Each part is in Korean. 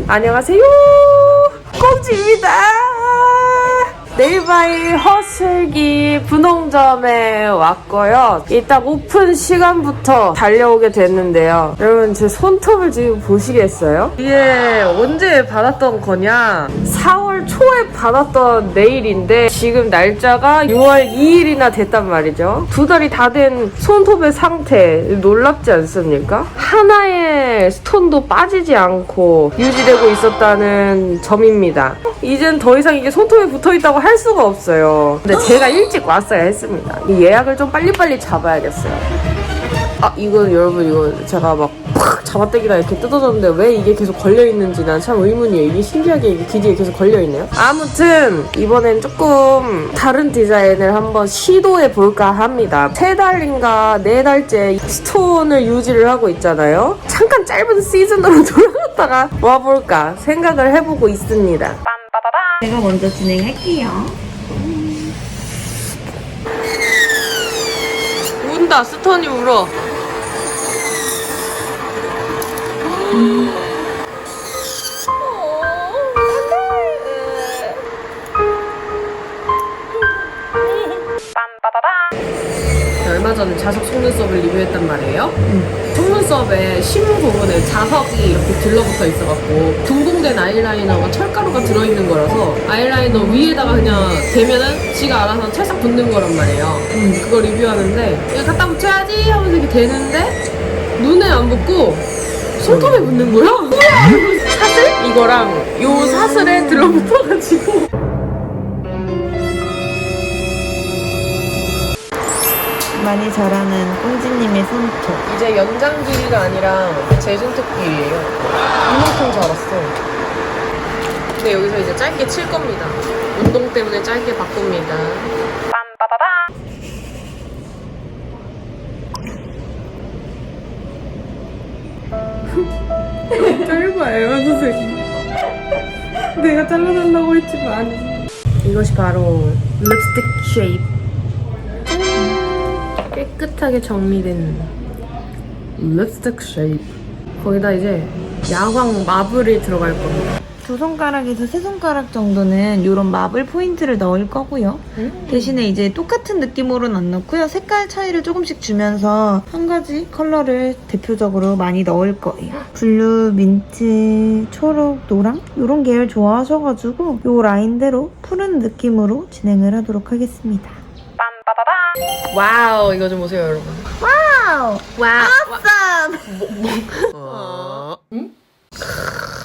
안녕하세요, 꽁지입니다. 네이바이 허슬기 분홍점에 왔고요. 이따 오픈 시간부터 달려오게 됐는데요. 여러분, 제 손톱을 지금 보시겠어요? 이게 언제 받았던 거냐? 4월 초에 받았던 네일인데 지금 날짜가 6월 2일이나 됐단 말이죠. 2달이 다 된 손톱의 상태 놀랍지 않습니까? 하나의 스톤도 빠지지 않고 유지되고 있었다는 점입니다. 이젠 더 이상 이게 손톱에 붙어있다고 할 수가 없어요. 근데 제가 일찍 왔어야 했습니다. 이 예약을 좀 빨리빨리 잡아야겠어요. 아, 이거 여러분, 이거 제가 막 팍 잡아떼기다 이렇게 뜯어졌는데 왜 이게 계속 걸려있는지 난 참 의문이에요. 이게 신기하게 이게 귀뒤에 계속 걸려있네요. 아무튼 이번엔 조금 다른 디자인을 한번 시도해볼까 합니다. 3달인가 4달째 스톤을 유지를 하고 있잖아요. 잠깐 짧은 시즌으로 돌아갔다가 와볼까 생각을 해보고 있습니다. 제가 먼저 진행할게요. 운다. 스톤이 울어. 얼마 전에 자석 속눈썹을 리뷰했단 말이에요. 속눈썹에 심 부분에 자석이 이렇게 들러붙어 있어갖고 둥둥된 아이라이너가 철가루가 들어있는 거라서 아이라이너 위에다가 그냥 대면은 지가 알아서 찰싹 붙는 거란 말이에요. 그거 리뷰하는데 이거 갖다 붙여야지 하면서 이렇게 되는데 눈에 안 붙고 손톱에 붙는 거야? 사슬? 이거랑 요 사슬에 들러붙어가지고 많이 자라는 꽁지님의 손톱. 이제 연장 길이가 아니라 제 손톱 길이에요. 이만큼 자랐어. 근데 여기서 이제 짧게 칠 겁니다. 운동 때문에 짧게 바꿉니다. 짧아요, 선생님. 내가 잘라달라고 했지만. 이것이 바로 립스틱 쉐입. 깨끗하게 정리된 립스틱 쉐입. 거기다 이제 야광 마블이 들어갈 겁니다. 2손가락에서 3손가락 정도는 이런 마블 포인트를 넣을 거고요. 대신에 이제 똑같은 느낌으로는 안 넣고요. 색깔 차이를 조금씩 주면서 한 가지 컬러를 대표적으로 많이 넣을 거예요. 블루, 민트, 초록, 노랑 이런 계열 좋아하셔가지고 이 라인대로 푸른 느낌으로 진행을 하도록 하겠습니다. 와우, 이거 좀 보세요, 여러분. 와우! 와우. awesome! 응?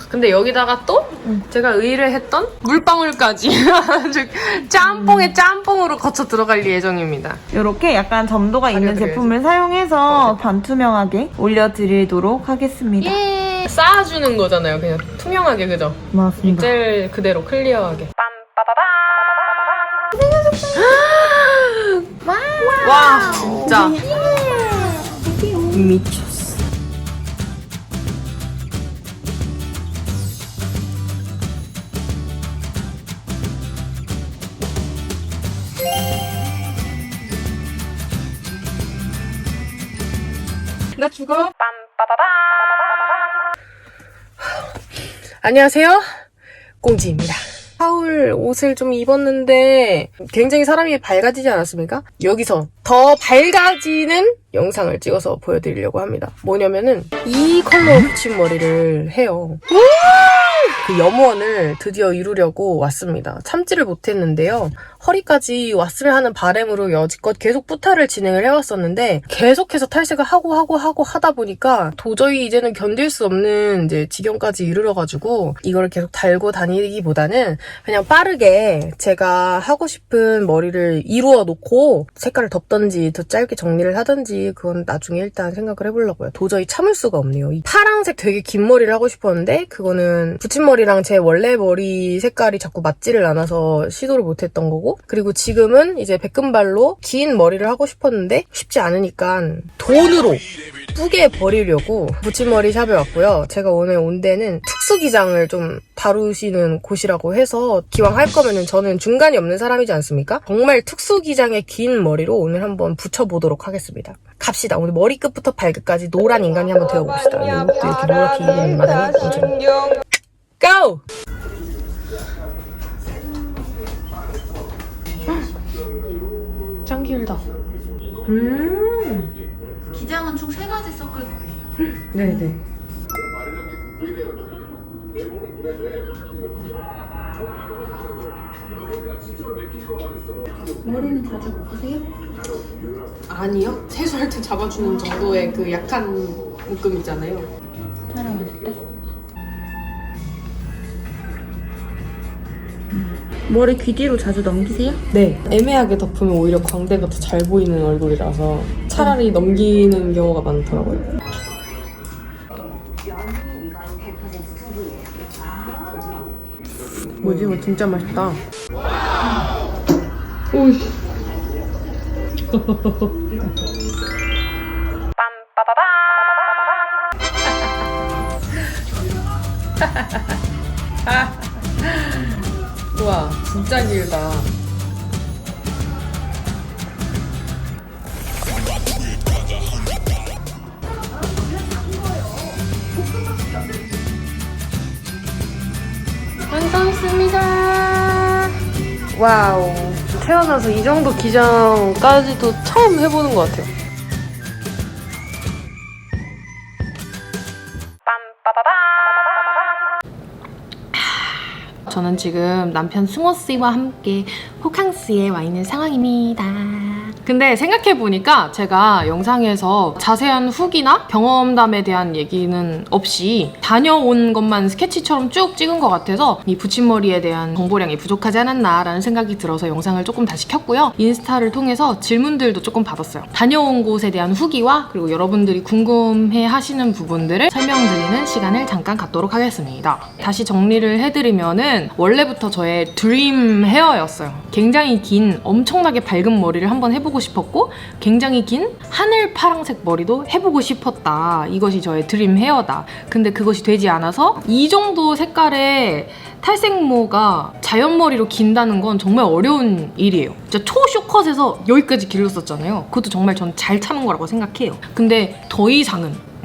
근데 여기다가 또 제가 의뢰했던 물방울까지 아주 짬뽕에 짬뽕으로 거쳐 들어갈 예정입니다. 이렇게 약간 점도가 있는 알려드려야지. 제품을 사용해서 반투명하게 올려드리도록 하겠습니다. 예. 쌓아주는 거잖아요. 그냥 투명하게, 그죠? 맞습니다. 젤 그대로 클리어하게. 와, 진짜 미쳤어. 나 죽어. 안녕하세요, 꽁지입니다. 하울 옷을 좀 입었는데 굉장히 사람이 밝아지지 않았습니까? 여기서 더 밝아지는 영상을 찍어서 보여드리려고 합니다. 뭐냐면은 이 컬러 붙임머리를 해요. 그 염원을 드디어 이루려고 왔습니다. 참지를 못했는데요. 허리까지 왔으면 하는 바람으로 여지껏 계속 뿌타를 진행을 해왔었는데 계속해서 탈색을 하고 하다 보니까 도저히 이제는 견딜 수 없는 이제 지경까지 이르러가지고 이거를 계속 달고 다니기보다는 그냥 빠르게 제가 하고 싶은 머리를 이루어 놓고 색깔을 덮던지 더 짧게 정리를 하던지 그건 나중에 일단 생각을 해보려고요. 도저히 참을 수가 없네요. 이 파란색 되게 긴 머리를 하고 싶었는데 그거는 붙임머리랑 제 원래 머리 색깔이 자꾸 맞지를 않아서 시도를 못했던 거고, 그리고 지금은 이제 백금발로 긴 머리를 하고 싶었는데 쉽지 않으니까 돈으로 뿌게 버리려고 붙임머리 샵에 왔고요. 제가 오늘 온 데는 특수기장을 좀 다루시는 곳이라고 해서 기왕 할 거면은 저는 중간이 없는 사람이지 않습니까? 정말 특수기장의 긴 머리로 오늘 한번 붙여보도록 하겠습니다. 갑시다. 오늘 머리끝부터 발끝까지 노란 인간이 한번 되어봅시다. 이것도 이렇게 노랗게 입은 마당이 고! 짱 길다. 기장은 총 3가지 섞을 거예요. 네네. 머리는 자주 묶으세요? 아니요. 세수할 때 잡아주는 정도의 그 약한 묶음이잖아요. 촬영할 때? 머리 귀 뒤로 자주 넘기세요? 네. 애매하게 덮으면 오히려 광대가 더 잘 보이는 얼굴이라서 차라리 넘기는 경우가 많더라고요. 뭐지? 이거 진짜 맛있다. 오이. 우와, 진짜 길다. 완성했습니다. 와우. 태어나서 이 정도 기장까지도 처음 해보는 것 같아요. 저는 지금 남편 승호씨와 함께 호캉스에 와 있는 상황입니다. 근데 생각해보니까 제가 영상에서 자세한 후기나 경험담에 대한 얘기는 없이 다녀온 것만 스케치처럼 쭉 찍은 것 같아서 이 붙임머리에 대한 정보량이 부족하지 않았나라는 생각이 들어서 영상을 조금 다시 켰고요. 인스타를 통해서 질문들도 조금 받았어요. 다녀온 곳에 대한 후기와 그리고 여러분들이 궁금해 하시는 부분들을 설명드리는 시간을 잠깐 갖도록 하겠습니다. 다시 정리를 해드리면은 원래부터 저의 드림 헤어였어요. 굉장히 긴 엄청나게 밝은 머리를 한번 해보고 싶었고 굉장히 긴 하늘 파랑색 머리도 해보고 싶었다. 이것이 저의 드림 헤어다. 근데 그것이 되지 않아서 이 정도 색깔의 탈색모가 자연머리로 긴다는 건 정말 어려운 일이에요. 진짜 초쇼컷에서 여기까지 길렀었잖아요. 그것도 정말 전 잘 참은 거라고 생각해요. 근데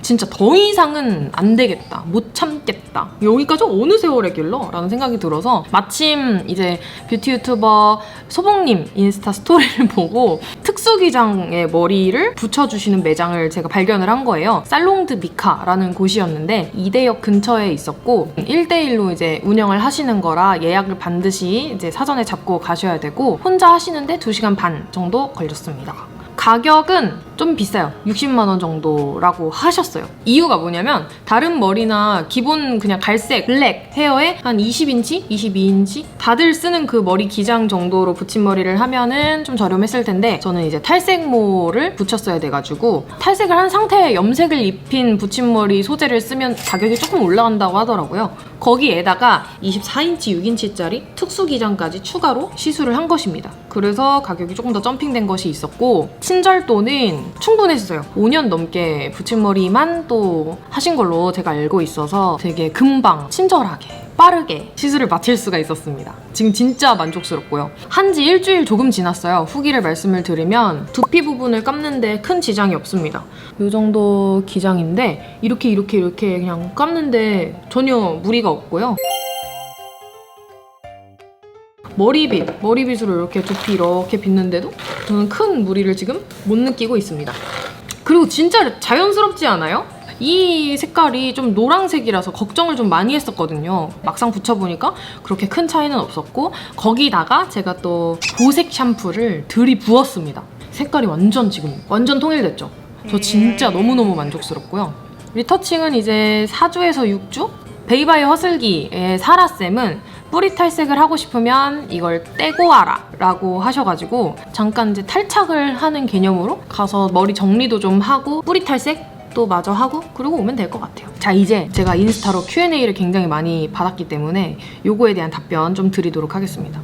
진짜 더 이상은 안 되겠다. 못 참겠다. 여기까지 어느 세월에 길러? 라는 생각이 들어서 마침 이제 뷰티 유튜버 소봉님 인스타 스토리를 보고 특수기장의 머리를 붙여주시는 매장을 제가 발견을 한 거예요. 살롱드 미카라는 곳이었는데 이대역 근처에 있었고 1대1로 이제 운영을 하시는 거라 예약을 반드시 이제 사전에 잡고 가셔야 되고 혼자 하시는데 2시간 반 정도 걸렸습니다. 가격은 좀 비싸요. 60만 원 정도라고 하셨어요. 이유가 뭐냐면 다른 머리나 기본 그냥 갈색, 블랙 헤어에 한 20인치, 22인치 다들 쓰는 그 머리 기장 정도로 붙임머리를 하면은 좀 저렴했을 텐데 저는 이제 탈색모를 붙였어야 돼가지고 탈색을 한 상태에 염색을 입힌 붙임머리 소재를 쓰면 가격이 조금 올라간다고 하더라고요. 거기에다가 24인치, 6인치짜리 특수 기장까지 추가로 시술을 한 것입니다. 그래서 가격이 조금 더 점핑된 것이 있었고 친절도는 충분했어요. 5년 넘게 붙임머리만 또 하신 걸로 제가 알고 있어서 되게 금방 친절하게 빠르게 시술을 마칠 수가 있었습니다. 지금 진짜 만족스럽고요. 한지 일주일 조금 지났어요. 후기를 말씀을 드리면 두피 부분을 감는데 큰 지장이 없습니다. 이 정도 기장인데 이렇게 그냥 감는데 전혀 무리가 없고요. 머리빗으로 이렇게 두피 이렇게 빗는데도 저는 큰 무리를 지금 못 느끼고 있습니다. 그리고 진짜 자연스럽지 않아요? 이 색깔이 좀 노란색이라서 걱정을 좀 많이 했었거든요. 막상 붙여보니까 그렇게 큰 차이는 없었고 거기다가 제가 또 보색 샴푸를 들이부었습니다. 색깔이 완전 통일됐죠? 저 진짜 너무너무 만족스럽고요. 리터칭은 이제 4주에서 6주? 베이바이 허슬기의 사라쌤은 뿌리 탈색을 하고 싶으면 이걸 떼고 와라 라고 하셔가지고 잠깐 이제 탈착을 하는 개념으로 가서 머리 정리도 좀 하고 뿌리 탈색도 마저 하고 그러고 오면 될 것 같아요. 자, 이제 제가 인스타로 Q&A를 굉장히 많이 받았기 때문에 요거에 대한 답변 좀 드리도록 하겠습니다.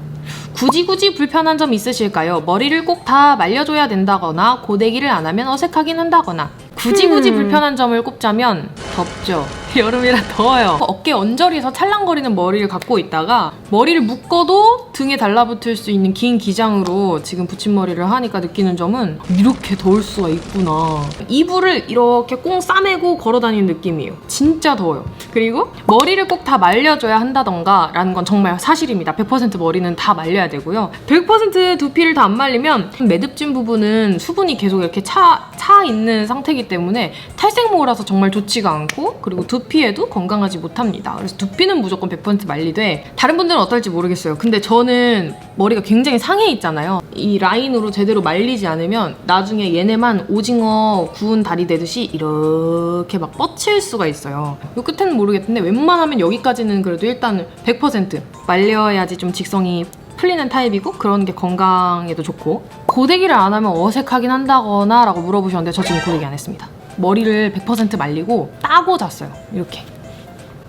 굳이 불편한 점 있으실까요? 머리를 꼭 다 말려줘야 된다거나 고데기를 안 하면 어색하긴 한다거나 굳이 불편한 점을 꼽자면 덥죠. 여름이라 더워요. 어깨 언저리에서 찰랑거리는 머리를 갖고 있다가 머리를 묶어도 등에 달라붙을 수 있는 긴 기장으로 지금 붙임머리를 하니까 느끼는 점은 이렇게 더울 수가 있구나. 이불을 이렇게 꽁 싸매고 걸어다니는 느낌이에요. 진짜 더워요. 그리고 머리를 꼭 다 말려줘야 한다던가 라는 건 정말 사실입니다. 100% 머리는 다 말려야 되고요. 100% 두피를 다 안 말리면 매듭진 부분은 수분이 계속 이렇게 차 있는 상태이기 때문에 탈색모라서 정말 좋지가 않고, 그리고 두피에도 건강하지 못합니다. 그래서 두피는 무조건 100% 말리되, 다른 분들은 어떨지 모르겠어요. 근데 저는 머리가 굉장히 상해 있잖아요. 이 라인으로 제대로 말리지 않으면 나중에 얘네만 오징어 구운 다리 되듯이 이렇게 막 뻗칠 수가 있어요. 이 끝에는 모르겠는데 웬만하면 여기까지는 그래도 일단 100% 말려야지 좀 직성이 풀리는 타입이고 그런 게 건강에도 좋고. 고데기를 안 하면 어색하긴 한다거나 라고 물어보셨는데 저 지금 고데기 안 했습니다. 머리를 100% 말리고 따고 잤어요. 이렇게.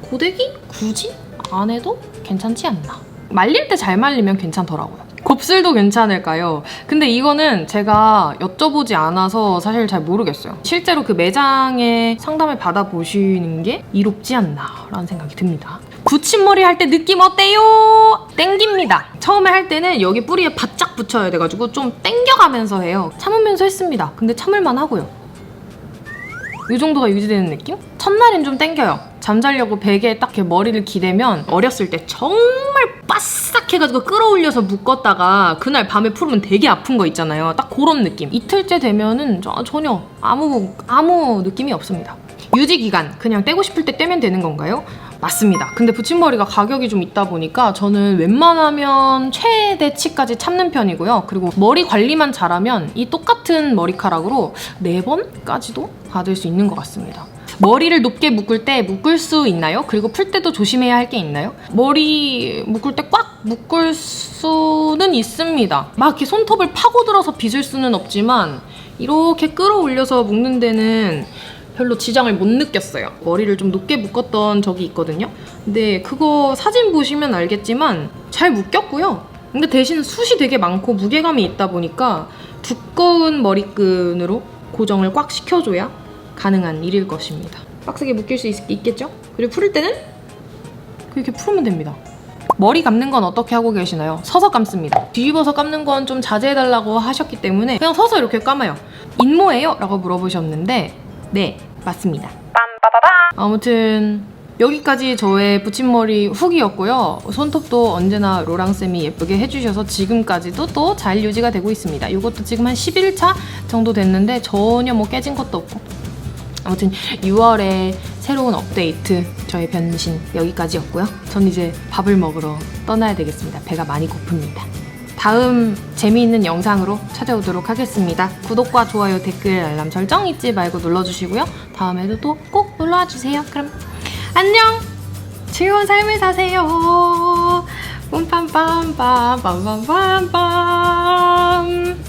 고데기 굳이 안 해도 괜찮지 않나. 말릴 때 잘 말리면 괜찮더라고요. 곱슬도 괜찮을까요? 근데 이거는 제가 여쭤보지 않아서 사실 잘 모르겠어요. 실제로 그 매장에 상담을 받아보시는 게 이롭지 않나 라는 생각이 듭니다. 붙임머리 할 때 느낌 어때요? 땡깁니다. 처음에 할 때는 여기 뿌리에 바짝 붙여야 돼가지고 좀 땡겨가면서 해요. 참으면서 했습니다. 근데 참을만 하고요. 이 정도가 유지되는 느낌? 첫날엔 좀 땡겨요. 잠자려고 베개에 딱 이렇게 머리를 기대면 어렸을 때 정말 바싹 해가지고 끌어올려서 묶었다가 그날 밤에 풀으면 되게 아픈 거 있잖아요. 딱 그런 느낌. 이틀째 되면은 전혀 아무 느낌이 없습니다. 유지기간 그냥 떼고 싶을 때 떼면 되는 건가요? 맞습니다. 근데 붙임머리가 가격이 좀 있다 보니까 저는 웬만하면 최대치까지 참는 편이고요. 그리고 머리 관리만 잘하면 이 똑같은 머리카락으로 4번까지도 받을 수 있는 것 같습니다. 머리를 높게 묶을 때 묶을 수 있나요? 그리고 풀 때도 조심해야 할 게 있나요? 머리 묶을 때 꽉 묶을 수는 있습니다. 막 이렇게 손톱을 파고들어서 빗을 수는 없지만 이렇게 끌어올려서 묶는 데는 별로 지장을 못 느꼈어요. 머리를 좀 높게 묶었던 적이 있거든요. 근데 그거 사진 보시면 알겠지만 잘 묶였고요. 근데 대신 숱이 되게 많고 무게감이 있다 보니까 두꺼운 머리끈으로 고정을 꽉 시켜줘야 가능한 일일 것입니다. 빡세게 묶일 수 있겠죠? 그리고 풀을 때는 이렇게 풀면 됩니다. 머리 감는 건 어떻게 하고 계시나요? 서서 감습니다. 뒤집어서 감는 건 좀 자제해달라고 하셨기 때문에 그냥 서서 이렇게 감아요. 인모예요? 라고 물어보셨는데 네, 맞습니다. 아무튼 여기까지 저의 붙임머리 후기였고요. 손톱도 언제나 로랑쌤이 예쁘게 해주셔서 지금까지도 또 잘 유지가 되고 있습니다. 이것도 지금 한 11차 정도 됐는데 전혀 뭐 깨진 것도 없고. 아무튼 6월에 새로운 업데이트, 저의 변신 여기까지였고요. 전 이제 밥을 먹으러 떠나야 되겠습니다. 배가 많이 고픕니다. 다음 재미있는 영상으로 찾아오도록 하겠습니다. 구독과 좋아요, 댓글, 알람 설정 잊지 말고 눌러주시고요. 다음에도 또 꼭 놀러와주세요. 그럼 안녕! 즐거운 삶을 사세요. 빰빰빰빰빰빰빰빰